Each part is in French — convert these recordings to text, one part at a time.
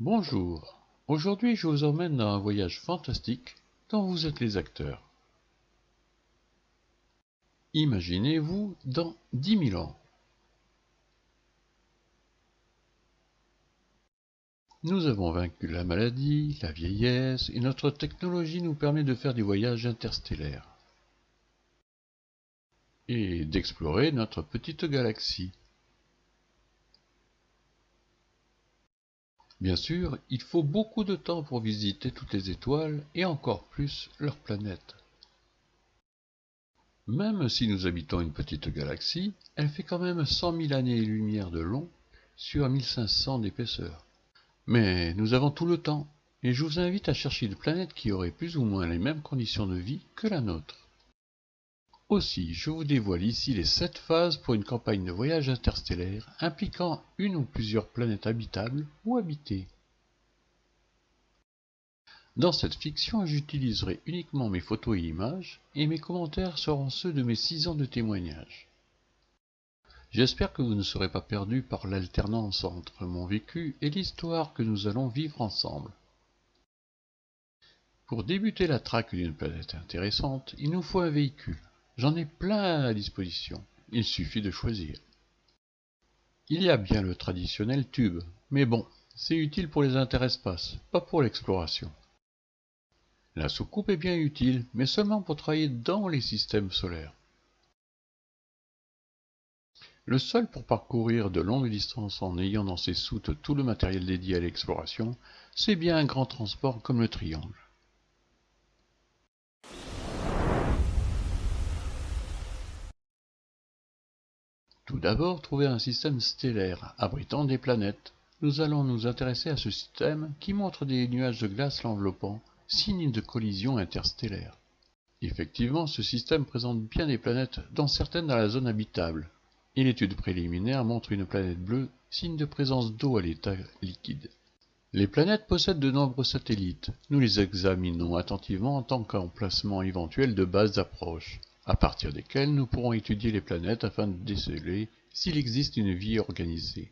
Bonjour, aujourd'hui je vous emmène dans un voyage fantastique dont vous êtes les acteurs. Imaginez-vous dans 10 000 ans. Nous avons vaincu la maladie, la vieillesse et notre technologie nous permet de faire des voyages interstellaires et d'explorer notre petite galaxie. Bien sûr, il faut beaucoup de temps pour visiter toutes les étoiles et encore plus leurs planètes. Même si nous habitons une petite galaxie, elle fait quand même 100 000 années-lumière de long sur 1500 d'épaisseur. Mais nous avons tout le temps, et je vous invite à chercher une planète qui aurait plus ou moins les mêmes conditions de vie que la nôtre. Aussi, je vous dévoile ici les 7 phases pour une campagne de voyage interstellaire impliquant une ou plusieurs planètes habitables ou habitées. Dans cette fiction, j'utiliserai uniquement mes photos et images, et mes commentaires seront ceux de mes 6 ans de témoignage. J'espère que vous ne serez pas perdus par l'alternance entre mon vécu et l'histoire que nous allons vivre ensemble. Pour débuter la traque d'une planète intéressante, il nous faut un véhicule. J'en ai plein à disposition, il suffit de choisir. Il y a bien le traditionnel tube, mais bon, c'est utile pour les interespaces, pas pour l'exploration. La soucoupe est bien utile, mais seulement pour travailler dans les systèmes solaires. Le sol pour parcourir de longues distances en ayant dans ses soutes tout le matériel dédié à l'exploration, c'est bien un grand transport comme le triangle. Tout d'abord, trouver un système stellaire abritant des planètes. Nous allons nous intéresser à ce système qui montre des nuages de glace l'enveloppant, signe de collision interstellaire. Effectivement, ce système présente bien des planètes, dont certaines dans la zone habitable, et l'étude préliminaire montre une planète bleue, signe de présence d'eau à l'état liquide. Les planètes possèdent de nombreux satellites. Nous les examinons attentivement en tant qu'emplacement éventuel de bases d'approche, à partir desquelles nous pourrons étudier les planètes afin de déceler s'il existe une vie organisée.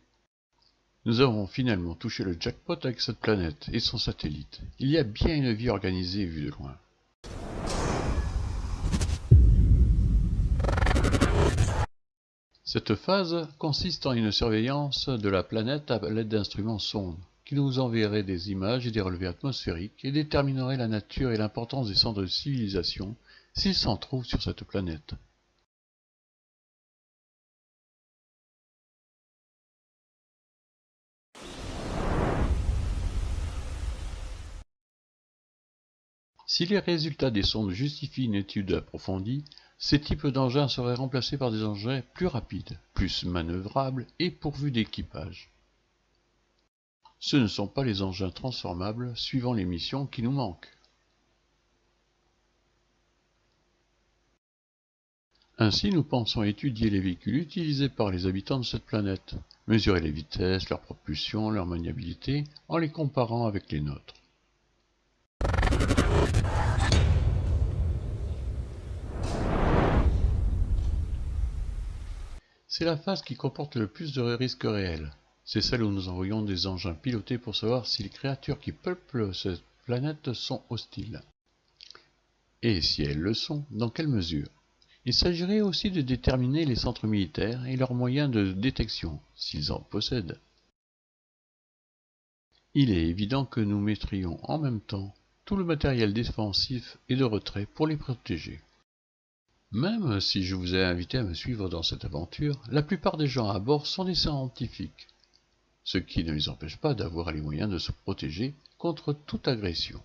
Nous avons finalement touché le jackpot avec cette planète et son satellite. Il y a bien une vie organisée vue de loin. Cette phase consiste en une surveillance de la planète à l'aide d'instruments sondes, qui nous enverraient des images et des relevés atmosphériques et détermineraient la nature et l'importance des centres de civilisation s'ils s'en trouvent sur cette planète. Si les résultats des sondes justifient une étude approfondie, ces types d'engins seraient remplacés par des engins plus rapides, plus manœuvrables et pourvus d'équipage. Ce ne sont pas les engins transformables suivant les missions qui nous manquent. Ainsi, nous pensons étudier les véhicules utilisés par les habitants de cette planète, mesurer les vitesses, leur propulsion, leur maniabilité, en les comparant avec les nôtres. C'est la phase qui comporte le plus de risques réels. C'est celle où nous envoyons des engins pilotés pour savoir si les créatures qui peuplent cette planète sont hostiles. Et si elles le sont, dans quelle mesure? Il s'agirait aussi de déterminer les centres militaires et leurs moyens de détection, s'ils en possèdent. Il est évident que nous mettrions en même temps tout le matériel défensif et de retrait pour les protéger. Même si je vous ai invité à me suivre dans cette aventure, la plupart des gens à bord sont des scientifiques, ce qui ne les empêche pas d'avoir les moyens de se protéger contre toute agression.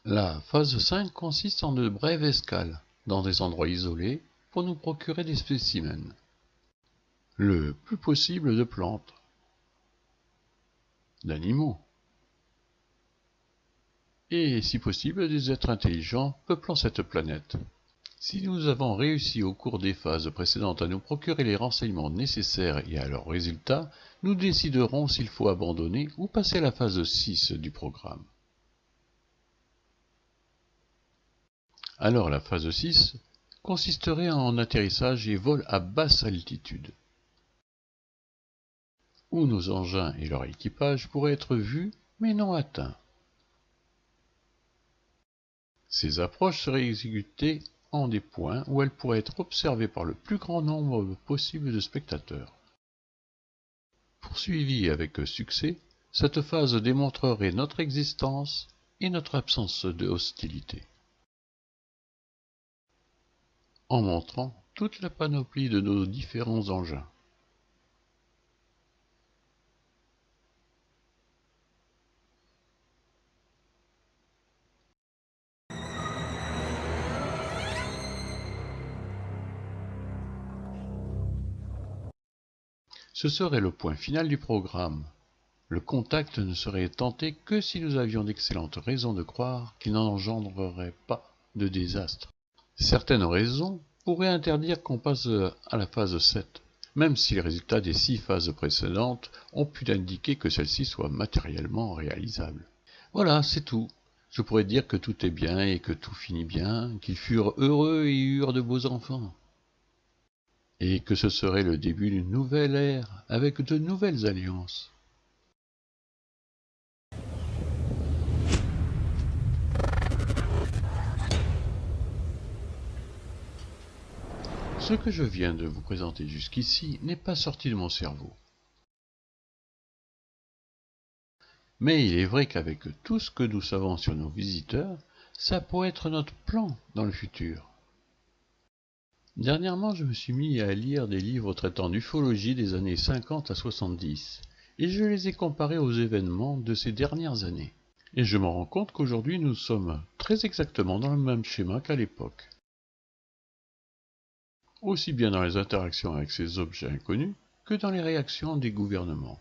La phase 5 consiste en de brèves escales, dans des endroits isolés, pour nous procurer des spécimens. Le plus possible de plantes, d'animaux, et si possible des êtres intelligents peuplant cette planète. Si nous avons réussi au cours des phases précédentes à nous procurer les renseignements nécessaires et à leurs résultats, nous déciderons s'il faut abandonner ou passer à la phase 6 du programme. Alors la phase 6 consisterait en atterrissage et vol à basse altitude, où nos engins et leur équipage pourraient être vus mais non atteints. Ces approches seraient exécutées en des points où elles pourraient être observées par le plus grand nombre possible de spectateurs. Poursuivie avec succès, cette phase démontrerait notre existence et notre absence de hostilité, en montrant toute la panoplie de nos différents engins. Ce serait le point final du programme. Le contact ne serait tenté que si nous avions d'excellentes raisons de croire qu'il n'engendrerait pas de désastre. Certaines raisons pourraient interdire qu'on passe à la phase 7, même si les résultats des 6 phases précédentes ont pu indiquer que celle-ci soit matériellement réalisable. Voilà, c'est tout. Je pourrais dire que tout est bien et que tout finit bien, qu'ils furent heureux et eurent de beaux enfants, et que ce serait le début d'une nouvelle ère avec de nouvelles alliances. Ce que je viens de vous présenter jusqu'ici n'est pas sorti de mon cerveau. Mais il est vrai qu'avec tout ce que nous savons sur nos visiteurs, ça pourrait être notre plan dans le futur. Dernièrement, je me suis mis à lire des livres traitant d'ufologie des années 50 à 70, et je les ai comparés aux événements de ces dernières années. Et je me rends compte qu'aujourd'hui nous sommes très exactement dans le même schéma qu'à l'époque. Aussi bien dans les interactions avec ces objets inconnus que dans les réactions des gouvernements.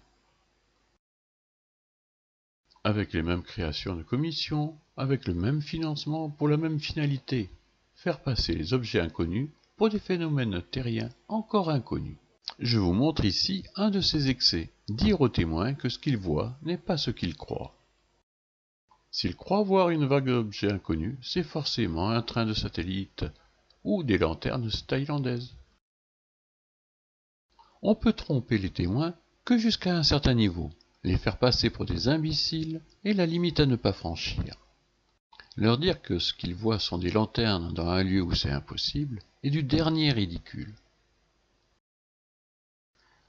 Avec les mêmes créations de commissions, avec le même financement pour la même finalité, faire passer les objets inconnus pour des phénomènes terriens encore inconnus. Je vous montre ici un de ces excès, dire aux témoins que ce qu'ils voient n'est pas ce qu'ils croient. S'ils croient voir une vague d'objets inconnus, c'est forcément un train de satellite ou des lanternes thaïlandaises. On peut tromper les témoins que jusqu'à un certain niveau, les faire passer pour des imbéciles est la limite à ne pas franchir. Leur dire que ce qu'ils voient sont des lanternes dans un lieu où c'est impossible est du dernier ridicule.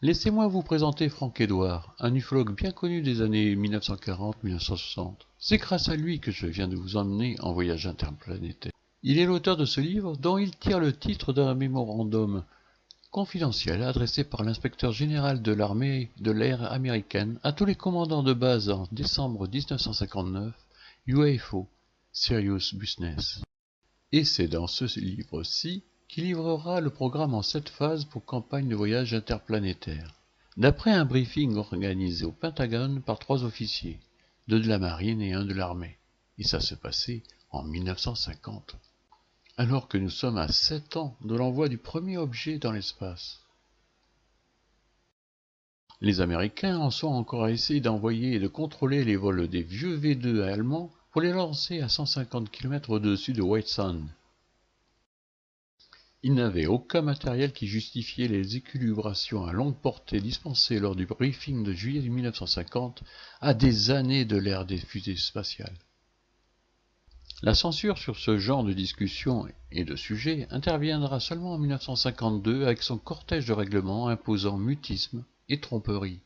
Laissez-moi vous présenter Frank Edward, un ufologue bien connu des années 1940-1960. C'est grâce à lui que je viens de vous emmener en voyage interplanétaire. Il est l'auteur de ce livre dont il tire le titre d'un mémorandum confidentiel adressé par l'inspecteur général de l'armée de l'air américaine à tous les commandants de base en décembre 1959, UFO, Serious Business. Et c'est dans ce livre-ci qu'il livrera le programme en 7 phases pour campagne de voyage interplanétaire, d'après un briefing organisé au Pentagone par 3 officiers, 2 de la marine et 1 de l'armée, et ça se passait en 1950. Alors que nous sommes à 7 ans de l'envoi du premier objet dans l'espace. Les Américains en sont encore à essayer d'envoyer et de contrôler les vols des vieux V2 allemands pour les lancer à 150 km au-dessus de White Sands. Ils n'avaient aucun matériel qui justifiait les équilibrations à longue portée dispensées lors du briefing de juillet 1950 à des années de l'ère des fusées spatiales. La censure sur ce genre de discussion et de sujet interviendra seulement en 1952 avec son cortège de règlements imposant mutisme et tromperie.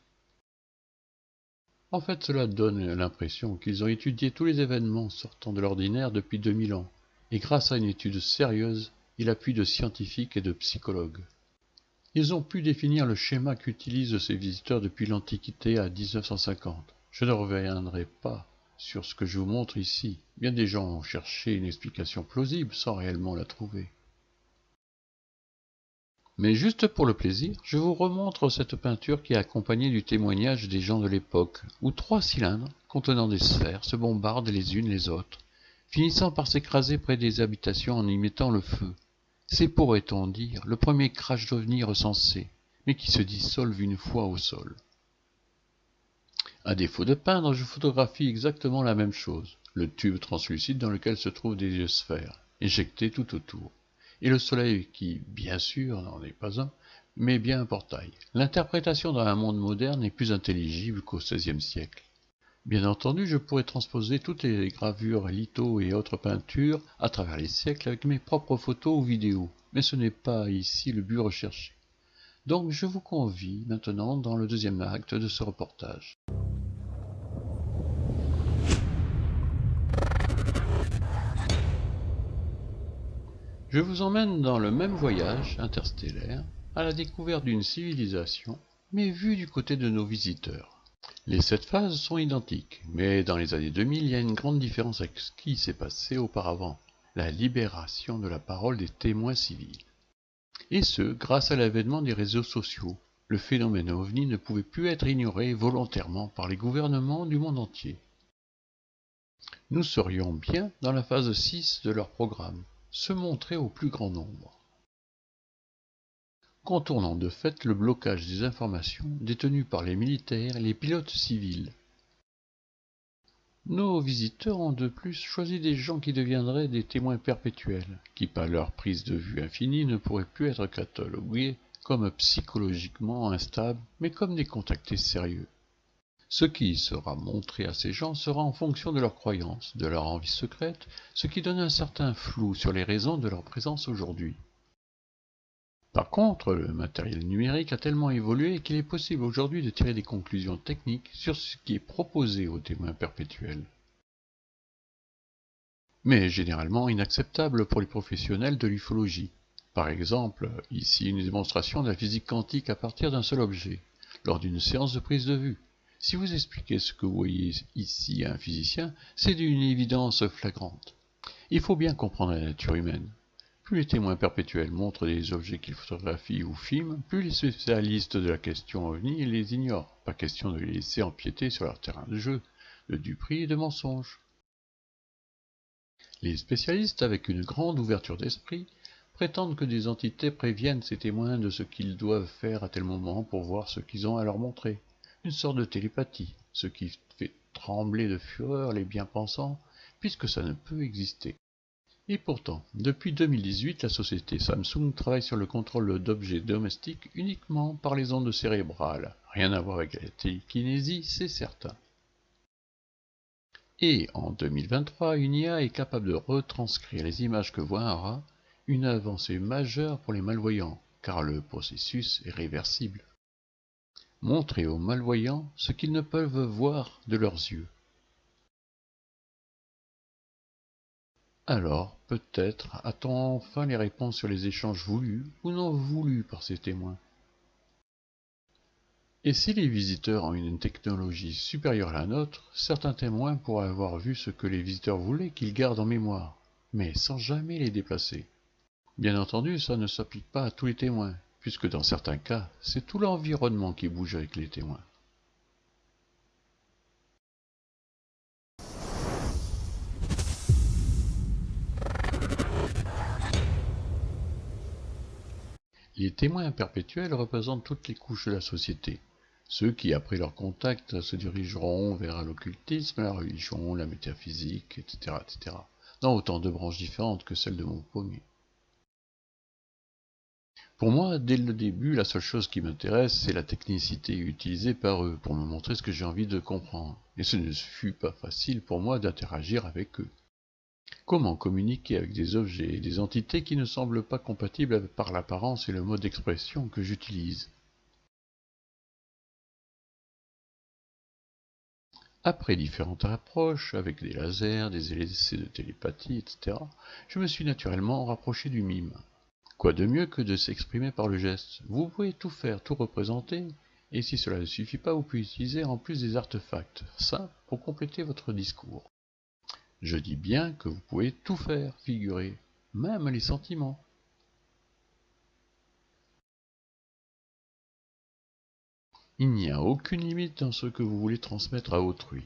En fait, cela donne l'impression qu'ils ont étudié tous les événements sortant de l'ordinaire depuis 2000 ans, et grâce à une étude sérieuse et l'appui de scientifiques et de psychologues. Ils ont pu définir le schéma qu'utilisent ces visiteurs depuis l'Antiquité à 1950. Je ne reviendrai pas sur ce que je vous montre ici. Bien des gens ont cherché une explication plausible sans réellement la trouver. Mais juste pour le plaisir, je vous remontre cette peinture qui est accompagnée du témoignage des gens de l'époque, où 3 cylindres, contenant des sphères, se bombardent les unes les autres, finissant par s'écraser près des habitations en y mettant le feu. C'est, pourrait-on dire, le premier crash d'ovni recensé, mais qui se dissolve une fois au sol. À défaut de peindre, je photographie exactement la même chose, le tube translucide dans lequel se trouvent des géosphères, éjectés tout autour, et le soleil qui, bien sûr, n'en est pas un, mais bien un portail. L'interprétation dans un monde moderne est plus intelligible qu'au XVIe siècle. Bien entendu, je pourrais transposer toutes les gravures, lithos et autres peintures à travers les siècles avec mes propres photos ou vidéos, mais ce n'est pas ici le but recherché. Donc je vous convie maintenant dans le deuxième acte de ce reportage. Je vous emmène dans le même voyage interstellaire à la découverte d'une civilisation, mais vue du côté de nos visiteurs. Les 7 phases sont identiques, mais dans les années 2000, il y a une grande différence avec ce qui s'est passé auparavant, la libération de la parole des témoins civils. Et ce, grâce à l'avènement des réseaux sociaux. Le phénomène OVNI ne pouvait plus être ignoré volontairement par les gouvernements du monde entier. Nous serions bien dans la phase 6 de leur programme, se montrer au plus grand nombre. Contournant de fait le blocage des informations détenues par les militaires et les pilotes civils. Nos visiteurs ont de plus choisi des gens qui deviendraient des témoins perpétuels, qui par leur prise de vue infinie ne pourraient plus être catalogués comme psychologiquement instables, mais comme des contactés sérieux. Ce qui sera montré à ces gens sera en fonction de leurs croyances, de leur envie secrète, ce qui donne un certain flou sur les raisons de leur présence aujourd'hui. Par contre, le matériel numérique a tellement évolué qu'il est possible aujourd'hui de tirer des conclusions techniques sur ce qui est proposé aux témoins perpétuels. Mais généralement inacceptable pour les professionnels de l'ufologie. Par exemple, ici une démonstration de la physique quantique à partir d'un seul objet, lors d'une séance de prise de vue. Si vous expliquez ce que vous voyez ici à un physicien, c'est d'une évidence flagrante. Il faut bien comprendre la nature humaine. Plus les témoins perpétuels montrent des objets qu'ils photographient ou filment, plus les spécialistes de la question OVNI les ignorent. Pas question de les laisser empiéter sur leur terrain de jeu, de duperie et de mensonges. Les spécialistes, avec une grande ouverture d'esprit, prétendent que des entités préviennent ces témoins de ce qu'ils doivent faire à tel moment pour voir ce qu'ils ont à leur montrer. Une sorte de télépathie, ce qui fait trembler de fureur les bien-pensants, puisque ça ne peut exister. Et pourtant, depuis 2018, la société Samsung travaille sur le contrôle d'objets domestiques uniquement par les ondes cérébrales. Rien à voir avec la télékinésie, c'est certain. Et en 2023, une IA est capable de retranscrire les images que voit un rat, une avancée majeure pour les malvoyants, car le processus est réversible. Montrer aux malvoyants ce qu'ils ne peuvent voir de leurs yeux. Alors, peut-être a-t-on enfin les réponses sur les échanges voulus ou non voulus par ces témoins. Et si les visiteurs ont une technologie supérieure à la nôtre, certains témoins pourraient avoir vu ce que les visiteurs voulaient qu'ils gardent en mémoire, mais sans jamais les déplacer. Bien entendu, ça ne s'applique pas à tous les témoins, puisque dans certains cas, c'est tout l'environnement qui bouge avec les témoins. Les témoins perpétuels représentent toutes les couches de la société. Ceux qui, après leur contact, se dirigeront vers l'occultisme, la religion, la métaphysique, etc., etc., dans autant de branches différentes que celles de mon pommier. Pour moi, dès le début, la seule chose qui m'intéresse, c'est la technicité utilisée par eux pour me montrer ce que j'ai envie de comprendre. Et ce ne fut pas facile pour moi d'interagir avec eux. Comment communiquer avec des objets et des entités qui ne semblent pas compatibles par l'apparence et le mode d'expression que j'utilise? Après différentes approches, avec des lasers, des essais de télépathie, etc., je me suis naturellement rapproché du mime. Quoi de mieux que de s'exprimer par le geste? Vous pouvez tout faire, tout représenter, et si cela ne suffit pas, vous pouvez utiliser en plus des artefacts simples pour compléter votre discours. Je dis bien que vous pouvez tout faire figurer, même les sentiments. Il n'y a aucune limite dans ce que vous voulez transmettre à autrui.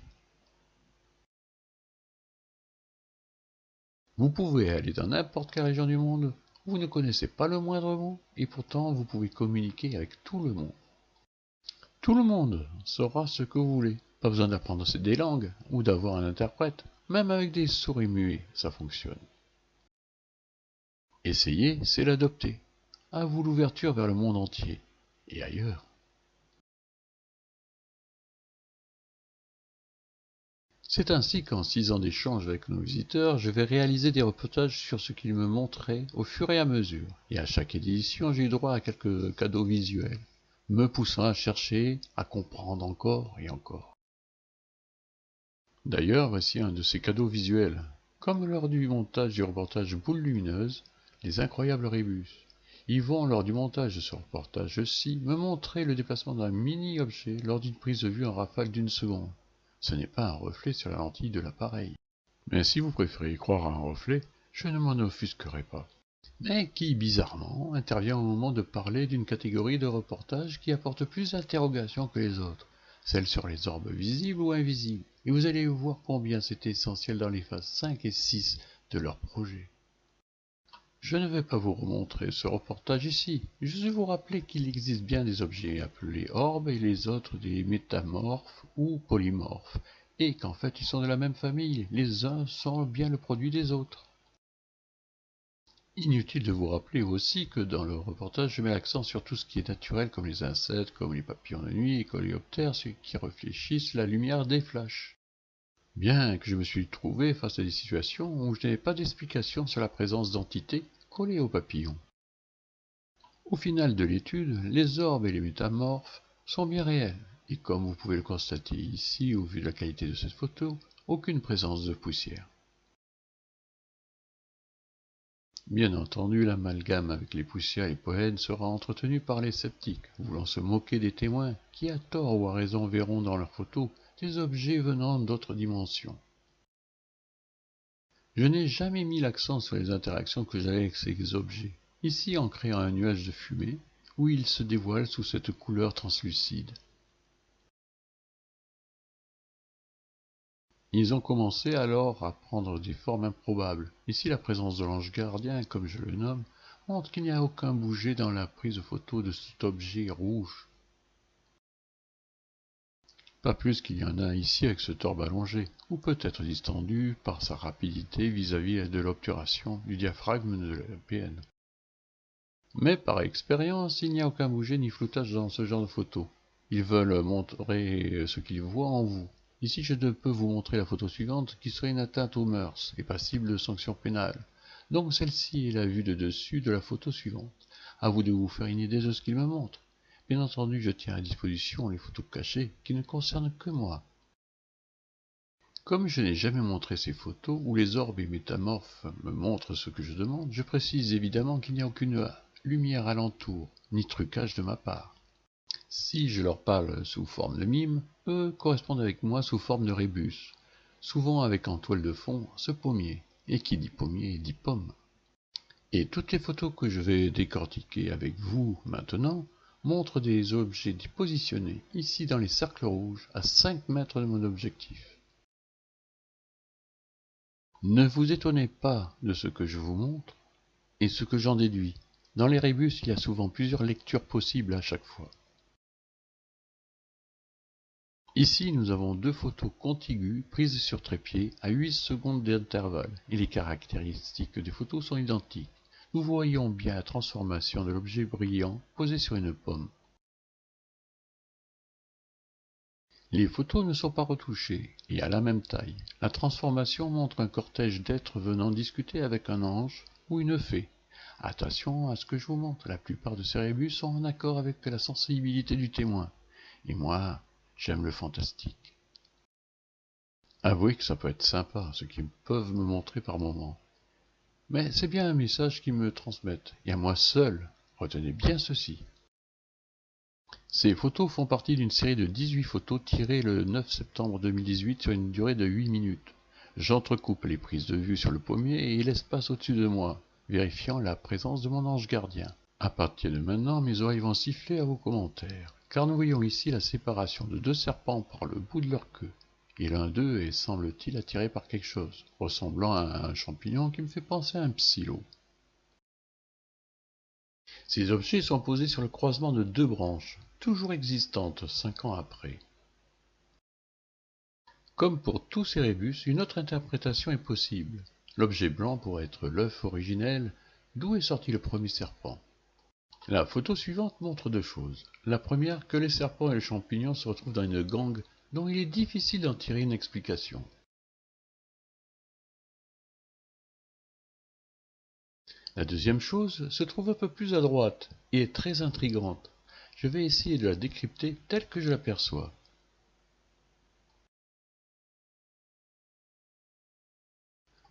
Vous pouvez aller dans n'importe quelle région du monde, Vous ne connaissez pas le moindre mot, et pourtant vous pouvez communiquer avec tout le monde. Tout le monde saura ce que vous voulez. Pas besoin d'apprendre des langues ou d'avoir un interprète. Même avec des souris muets, ça fonctionne. Essayez, c'est l'adopter. À vous l'ouverture vers le monde entier et ailleurs. C'est ainsi qu'en 6 ans d'échange avec nos visiteurs, je vais réaliser des reportages sur ce qu'ils me montraient au fur et à mesure. Et à chaque édition, j'ai eu droit à quelques cadeaux visuels, me poussant à chercher, à comprendre encore et encore. D'ailleurs, voici un de ces cadeaux visuels. Comme lors du montage du reportage Boule lumineuse, les incroyables rébus. Ils vont, lors du montage de ce reportage-ci, me montrer le déplacement d'un mini-objet lors d'une prise de vue en rafale d'une seconde. Ce n'est pas un reflet sur la lentille de l'appareil. Mais si vous préférez y croire à un reflet, je ne m'en offusquerai pas. Mais qui, bizarrement, intervient au moment de parler d'une catégorie de reportage qui apporte plus d'interrogations que les autres, celle sur les orbes visibles ou invisibles, et vous allez voir combien c'est essentiel dans les phases 5 et 6 de leur projet. Je ne vais pas vous remontrer ce reportage ici, je vais vous rappeler qu'il existe bien des objets appelés orbes et les autres des métamorphes ou polymorphes, et qu'en fait ils sont de la même famille, les uns sont bien le produit des autres. Inutile de vous rappeler aussi que dans le reportage je mets l'accent sur tout ce qui est naturel comme les insectes, comme les papillons de nuit et coléoptères, ceux qui réfléchissent la lumière des flashs. Bien que je me suis trouvé face à des situations où je n'avais pas d'explication sur la présence d'entités collées aux papillons. Au final de l'étude, les orbes et les métamorphes sont bien réels, et comme vous pouvez le constater ici au vu de la qualité de cette photo, aucune présence de poussière. Bien entendu, l'amalgame avec les poussières et les pollens sera entretenu par les sceptiques, voulant se moquer des témoins, qui à tort ou à raison verront dans leurs photos des objets venant d'autres dimensions. Je n'ai jamais mis l'accent sur les interactions que j'avais avec ces objets, ici en créant un nuage de fumée, où ils se dévoilent sous cette couleur translucide. Ils ont commencé alors à prendre des formes improbables. Ici, la présence de l'ange gardien, comme je le nomme, montre qu'il n'y a aucun bouger dans la prise de photo de cet objet rouge. Pas plus qu'il y en a ici avec ce torbe allongé, ou peut-être distendu par sa rapidité vis-à-vis de l'obturation du diaphragme de la PN. Mais par expérience, il n'y a aucun bouger ni floutage dans ce genre de photo. Ils veulent montrer ce qu'ils voient en vous. Ici, je ne peux vous montrer la photo suivante qui serait une atteinte aux mœurs et passible de sanctions pénales. Donc celle-ci est la vue de dessus de la photo suivante. À vous de vous faire une idée de ce qu'il me montre. Bien entendu, je tiens à disposition les photos cachées qui ne concernent que moi. Comme je n'ai jamais montré ces photos où les orbes et métamorphes me montrent ce que je demande, je précise évidemment qu'il n'y a aucune lumière alentour, ni trucage de ma part. Si je leur parle sous forme de mime, eux correspondent avec moi sous forme de rébus, souvent avec en toile de fond ce pommier, et qui dit pommier dit pomme. Et toutes les photos que je vais décortiquer avec vous maintenant montrent des objets positionnés ici dans les cercles rouges à 5 mètres de mon objectif. Ne vous étonnez pas de ce que je vous montre et ce que j'en déduis. Dans les rébus, il y a souvent plusieurs lectures possibles à chaque fois. Ici, nous avons 2 photos contiguës prises sur trépied à 8 secondes d'intervalle et les caractéristiques des photos sont identiques. Nous voyons bien la transformation de l'objet brillant posé sur une pomme. Les photos ne sont pas retouchées et à la même taille. La transformation montre un cortège d'êtres venant discuter avec un ange ou une fée. Attention à ce que je vous montre, la plupart de ces rébus sont en accord avec la sensibilité du témoin. Et moi, j'aime le fantastique. Avouez que ça peut être sympa, ce qu'ils peuvent me montrer par moments. Mais c'est bien un message qu'ils me transmettent, et à moi seul. Retenez bien ceci. Ces photos font partie d'une série de 18 photos tirées le 9 septembre 2018 sur une durée de 8 minutes. J'entrecoupe les prises de vue sur le pommier et l'espace au-dessus de moi, vérifiant la présence de mon ange gardien. À partir de maintenant, mes oreilles vont siffler à vos commentaires, car nous voyons ici la séparation de 2 serpents par le bout de leur queue. Et l'un d'eux est, semble-t-il, attiré par quelque chose, ressemblant à un champignon qui me fait penser à un psyllo. Ces objets sont posés sur le croisement de deux branches, toujours existantes 5 ans après. Comme pour tous ces rébus, une autre interprétation est possible. L'objet blanc pourrait être l'œuf originel, d'où est sorti le premier serpent. La photo suivante montre deux choses. La première, que les serpents et les champignons se retrouvent dans une gangue dont il est difficile d'en tirer une explication. La deuxième chose se trouve un peu plus à droite et est très intrigante. Je vais essayer de la décrypter telle que je l'aperçois.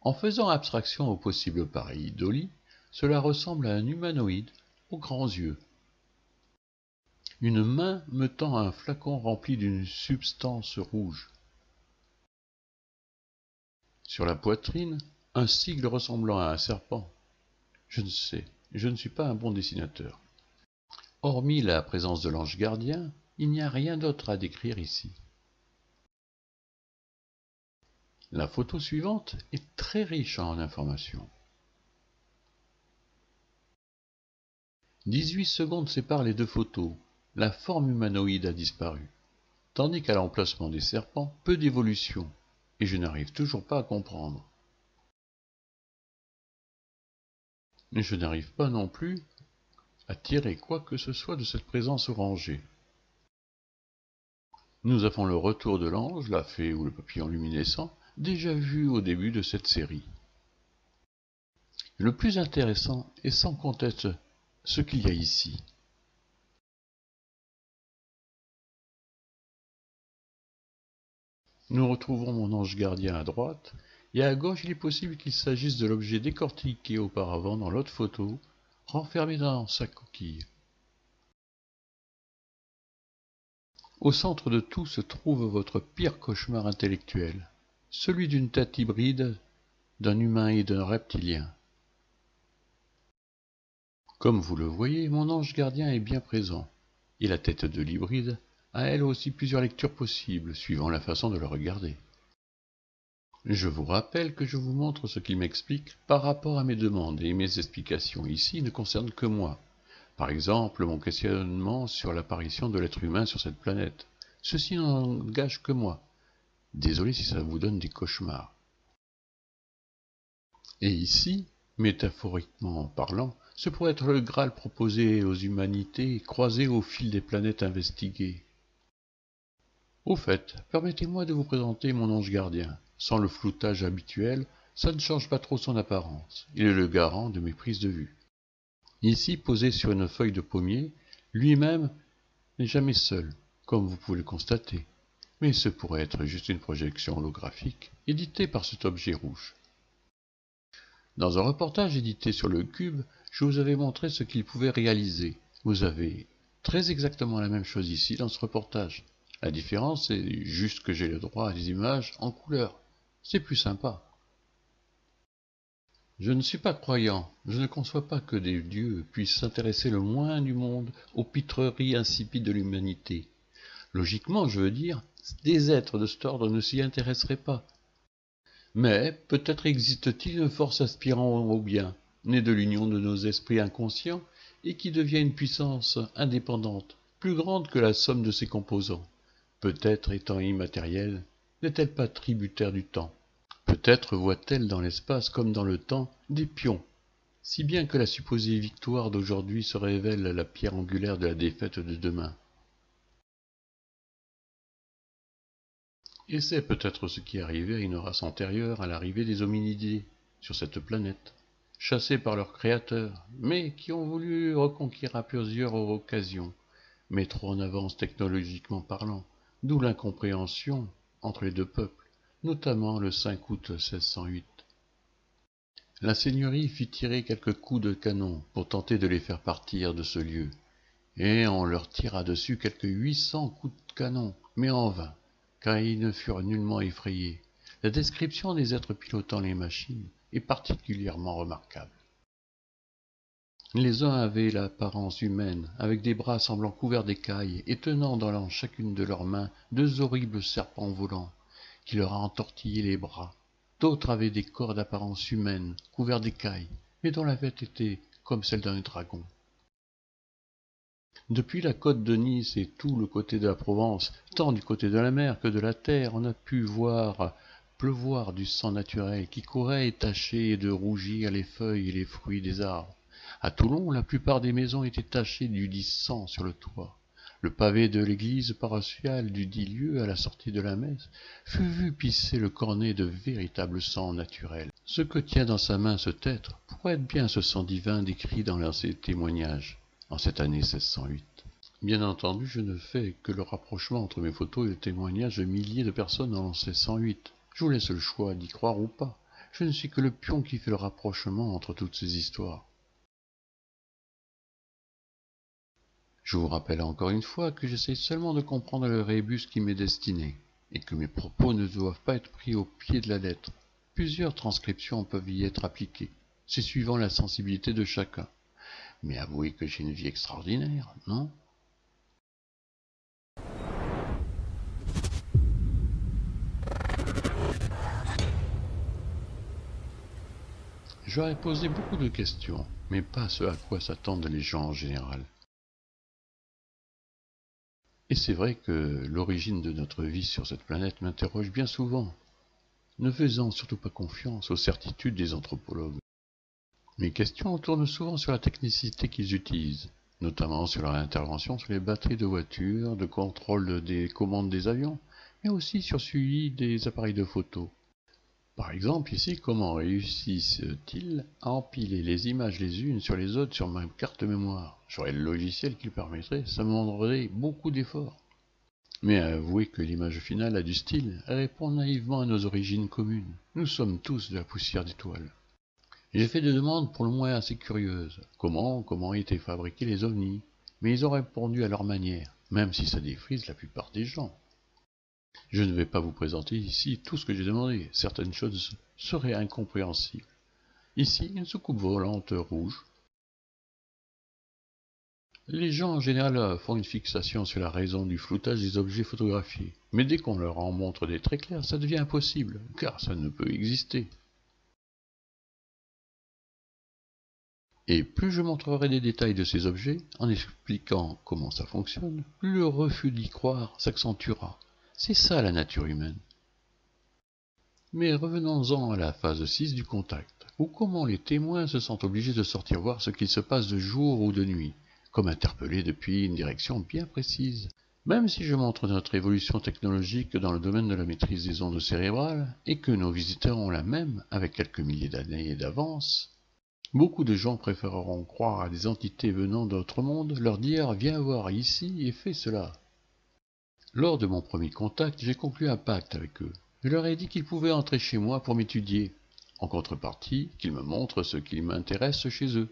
En faisant abstraction au possible pareidolie, cela ressemble à un humanoïde aux grands yeux. Une main me tend un flacon rempli d'une substance rouge. Sur la poitrine, un sigle ressemblant à un serpent. Je ne sais, je ne suis pas un bon dessinateur. Hormis la présence de l'ange gardien, il n'y a rien d'autre à décrire ici. La photo suivante est très riche en informations. 18 secondes séparent les deux photos. La forme humanoïde a disparu, tandis qu'à l'emplacement des serpents, peu d'évolution, et je n'arrive toujours pas à comprendre. Je n'arrive pas non plus à tirer quoi que ce soit de cette présence orangée. Nous avons le retour de l'ange, la fée ou le papillon luminescent, déjà vu au début de cette série. Le plus intéressant est sans conteste ce qu'il y a ici. Nous retrouvons mon ange gardien à droite, et à gauche il est possible qu'il s'agisse de l'objet décortiqué auparavant dans l'autre photo, renfermé dans sa coquille. Au centre de tout se trouve votre pire cauchemar intellectuel, celui d'une tête hybride d'un humain et d'un reptilien. Comme vous le voyez, mon ange gardien est bien présent, et la tête de l'hybride a elle aussi plusieurs lectures possibles, suivant la façon de le regarder. Je vous rappelle que je vous montre ce qu'il m'explique par rapport à mes demandes, et mes explications ici ne concernent que moi. Par exemple, mon questionnement sur l'apparition de l'être humain sur cette planète. Ceci n'engage que moi. Désolé si ça vous donne des cauchemars. Et ici, métaphoriquement parlant, ce pourrait être le Graal proposé aux humanités, croisé au fil des planètes investiguées. Au fait, permettez-moi de vous présenter mon ange gardien. Sans le floutage habituel, ça ne change pas trop son apparence. Il est le garant de mes prises de vue. Ici, posé sur une feuille de pommier, lui-même n'est jamais seul, comme vous pouvez le constater. Mais ce pourrait être juste une projection holographique, éditée par cet objet rouge. Dans un reportage édité sur le cube, je vous avais montré ce qu'il pouvait réaliser. Vous avez très exactement la même chose ici dans ce reportage. La différence est juste que j'ai le droit à des images en couleur. C'est plus sympa. Je ne suis pas croyant, je ne conçois pas que des dieux puissent s'intéresser le moins du monde aux pitreries insipides de l'humanité. Logiquement, je veux dire, des êtres de cet ordre ne s'y intéresseraient pas. Mais peut-être existe-t-il une force aspirant au bien, née de l'union de nos esprits inconscients, et qui devient une puissance indépendante, plus grande que la somme de ses composants. Peut-être, étant immatérielle, n'est-elle pas tributaire du temps. Peut-être voit-elle dans l'espace comme dans le temps des pions, si bien que la supposée victoire d'aujourd'hui se révèle la pierre angulaire de la défaite de demain. Et c'est peut-être ce qui est arrivé à une race antérieure à l'arrivée des hominidés sur cette planète, chassés par leurs créateurs, mais qui ont voulu reconquérir à plusieurs occasions, mais trop en avance technologiquement parlant, d'où l'incompréhension entre les deux peuples, notamment le 5 août 1608. La seigneurie fit tirer quelques coups de canon pour tenter de les faire partir de ce lieu, et on leur tira dessus quelques 800 coups de canon, mais en vain, car ils ne furent nullement effrayés. La description des êtres pilotant les machines est particulièrement remarquable. Les uns avaient l'apparence humaine, avec des bras semblant couverts d'écailles, et tenant dans chacune de leurs mains deux horribles serpents volants, qui leur entortillaient les bras. D'autres avaient des corps d'apparence humaine, couverts d'écailles, mais dont la tête était comme celle d'un dragon. Depuis la côte de Nice et tout le côté de la Provence, tant du côté de la mer que de la terre, on a pu voir pleuvoir du sang naturel qui courait et tachait de rougir les feuilles et les fruits des arbres. À Toulon, la plupart des maisons étaient tachées du dit sang sur le toit. Le pavé de l'église paroissiale du dit lieu, à la sortie de la messe, fut vu pisser le cornet de véritable sang naturel. Ce que tient dans sa main ce être pourrait être bien ce sang divin décrit dans ses témoignages, en cette année 1608. Bien entendu, je ne fais que le rapprochement entre mes photos et le témoignage de milliers de personnes en 1608. Je vous laisse le choix d'y croire ou pas. Je ne suis que le pion qui fait le rapprochement entre toutes ces histoires. Je vous rappelle encore une fois que j'essaie seulement de comprendre le rébus qui m'est destiné, et que mes propos ne doivent pas être pris au pied de la lettre. Plusieurs transcriptions peuvent y être appliquées, c'est suivant la sensibilité de chacun. Mais avouez que j'ai une vie extraordinaire, non ? J'aurais posé beaucoup de questions, mais pas ce à quoi s'attendent les gens en général. Et c'est vrai que l'origine de notre vie sur cette planète m'interroge bien souvent, ne faisant surtout pas confiance aux certitudes des anthropologues. Mes questions tournent souvent sur la technicité qu'ils utilisent, notamment sur leur intervention sur les batteries de voitures, de contrôle des commandes des avions, mais aussi sur celui des appareils de photo. Par exemple, ici, comment réussissent-ils à empiler les images les unes sur les autres sur ma carte mémoire? J'aurais le logiciel qui le permettrait, ça me demanderait beaucoup d'efforts. Mais avouez que l'image finale a du style, elle répond naïvement à nos origines communes. Nous sommes tous de la poussière d'étoiles. J'ai fait des demandes pour le moins assez curieuses. Comment étaient fabriqués les ovnis? Mais ils ont répondu à leur manière, même si ça défrise la plupart des gens. Je ne vais pas vous présenter ici tout ce que j'ai demandé, certaines choses seraient incompréhensibles. Ici, une soucoupe volante rouge. Les gens en général font une fixation sur la raison du floutage des objets photographiés, mais dès qu'on leur en montre des très clairs, ça devient impossible, car ça ne peut exister. Et plus je montrerai des détails de ces objets, en expliquant comment ça fonctionne, plus le refus d'y croire s'accentuera. C'est ça la nature humaine. Mais revenons-en à la phase 6 du contact, où comment les témoins se sentent obligés de sortir voir ce qu'il se passe de jour ou de nuit, comme interpellés depuis une direction bien précise. Même si je montre notre évolution technologique dans le domaine de la maîtrise des ondes cérébrales, et que nos visiteurs ont la même, avec quelques milliers d'années d'avance, beaucoup de gens préféreront croire à des entités venant d'autres mondes, leur dire « viens voir ici et fais cela ». Lors de mon premier contact, j'ai conclu un pacte avec eux. Je leur ai dit qu'ils pouvaient entrer chez moi pour m'étudier, en contrepartie qu'ils me montrent ce qui m'intéresse chez eux.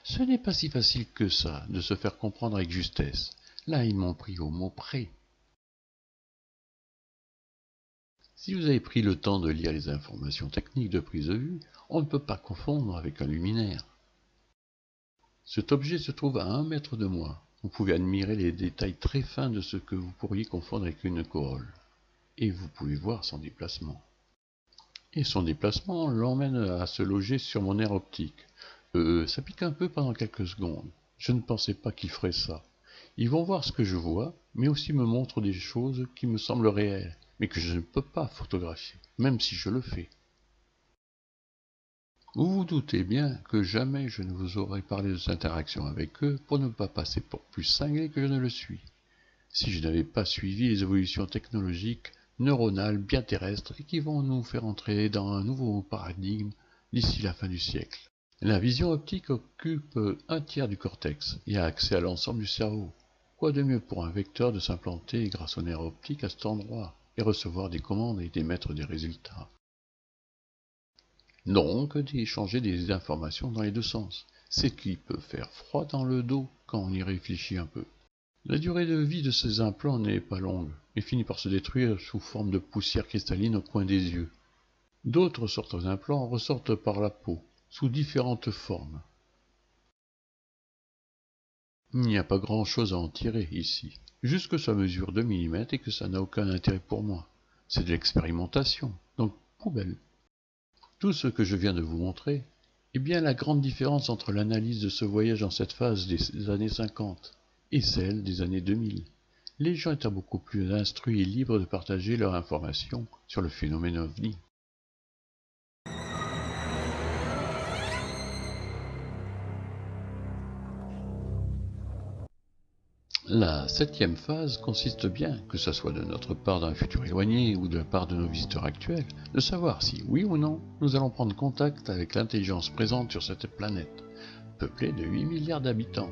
Ce n'est pas si facile que ça, de se faire comprendre avec justesse. Là, ils m'ont pris au mot près. Si vous avez pris le temps de lire les informations techniques de prise de vue, on ne peut pas confondre avec un luminaire. Cet objet se trouve à 1 mètre de moi. Vous pouvez admirer les détails très fins de ce que vous pourriez confondre avec une corolle. Et vous pouvez voir son déplacement. Et son déplacement l'emmène à se loger sur mon nerf optique. Ça pique un peu pendant quelques secondes. Je ne pensais pas qu'ils feraient ça. Ils vont voir ce que je vois, mais aussi me montrent des choses qui me semblent réelles, mais que je ne peux pas photographier, même si je le fais. Vous vous doutez bien que jamais je ne vous aurais parlé de cette interaction avec eux pour ne pas passer pour plus cinglé que je ne le suis, si je n'avais pas suivi les évolutions technologiques neuronales bien terrestres et qui vont nous faire entrer dans un nouveau paradigme d'ici la fin du siècle. La vision optique occupe 1/3 du cortex et a accès à l'ensemble du cerveau. Quoi de mieux pour un vecteur de s'implanter grâce au nerf optique à cet endroit et recevoir des commandes et d'émettre des résultats. Donc d'échanger des informations dans les deux sens, c'est qui peut faire froid dans le dos quand on y réfléchit un peu. La durée de vie de ces implants n'est pas longue, mais finit par se détruire sous forme de poussière cristalline au coin des yeux. D'autres sortes d'implants ressortent par la peau, sous différentes formes. Il n'y a pas grand-chose à en tirer ici, juste que ça mesure 2 mm et que ça n'a aucun intérêt pour moi. C'est de l'expérimentation, donc poubelle. Tout ce que je viens de vous montrer est bien la grande différence entre l'analyse de ce voyage dans cette phase des années 50 et celle des années 2000. Les gens étaient beaucoup plus instruits et libres de partager leurs informations sur le phénomène OVNI. La 7e phase consiste bien, que ce soit de notre part d'un futur éloigné ou de la part de nos visiteurs actuels, de savoir si, oui ou non, nous allons prendre contact avec l'intelligence présente sur cette planète, peuplée de 8 milliards d'habitants.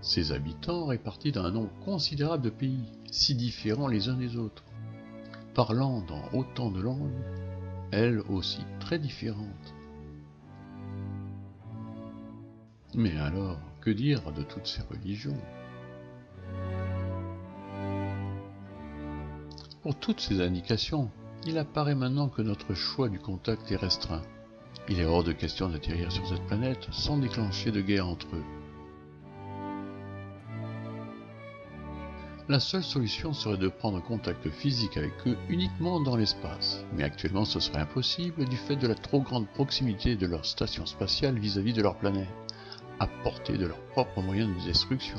Ces habitants répartis dans un nombre considérable de pays, si différents les uns des autres, parlant dans autant de langues, elles aussi très différentes. Mais alors, que dire de toutes ces religions? Pour toutes ces indications, il apparaît maintenant que notre choix du contact est restreint. Il est hors de question d'atterrir sur cette planète sans déclencher de guerre entre eux. La seule solution serait de prendre contact physique avec eux uniquement dans l'espace, mais actuellement ce serait impossible du fait de la trop grande proximité de leur station spatiale vis-à-vis de leur planète, à portée de leurs propres moyens de destruction.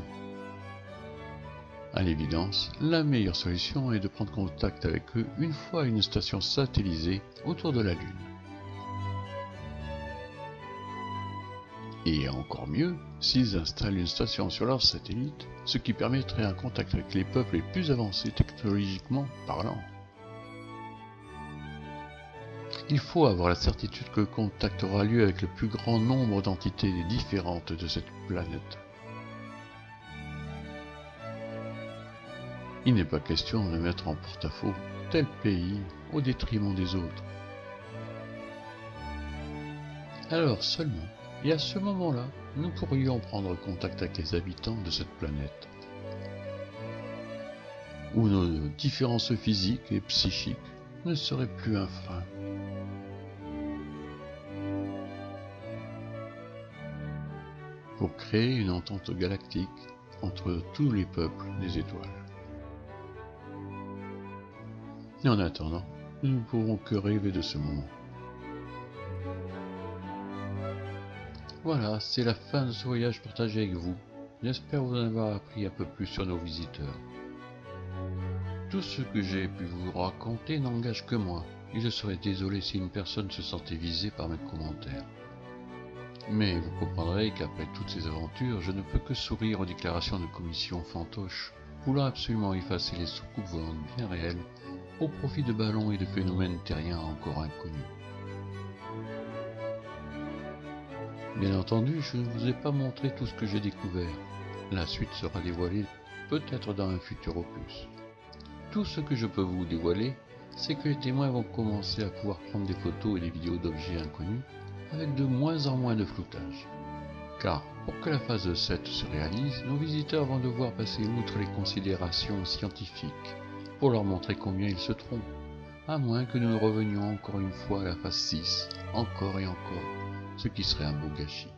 À l'évidence, la meilleure solution est de prendre contact avec eux une fois une station satellisée autour de la Lune. Et encore mieux, s'ils installent une station sur leur satellite, ce qui permettrait un contact avec les peuples les plus avancés technologiquement parlant. Il faut avoir la certitude que le contact aura lieu avec le plus grand nombre d'entités différentes de cette planète. Il n'est pas question de mettre en porte-à-faux tel pays au détriment des autres. Alors seulement, et à ce moment-là, nous pourrions prendre contact avec les habitants de cette planète, où nos différences physiques et psychiques ne seraient plus un frein. Pour créer une entente galactique entre tous les peuples des étoiles. Et en attendant, nous ne pourrons que rêver de ce moment. Voilà, c'est la fin de ce voyage partagé avec vous. J'espère vous en avoir appris un peu plus sur nos visiteurs. Tout ce que j'ai pu vous raconter n'engage que moi, et je serais désolé si une personne se sentait visée par mes commentaires. Mais vous comprendrez qu'après toutes ces aventures, je ne peux que sourire aux déclarations de commission fantoches, voulant absolument effacer les soucoupes volantes bien réelles, au profit de ballons et de phénomènes terriens encore inconnus. Bien entendu, je ne vous ai pas montré tout ce que j'ai découvert. La suite sera dévoilée peut-être dans un futur opus. Tout ce que je peux vous dévoiler, c'est que les témoins vont commencer à pouvoir prendre des photos et des vidéos d'objets inconnus avec de moins en moins de floutage. Car pour que la phase 7 se réalise, nos visiteurs vont devoir passer outre les considérations scientifiques pour leur montrer combien ils se trompent, à moins que nous revenions encore une fois à la phase 6, encore et encore, ce qui serait un beau gâchis.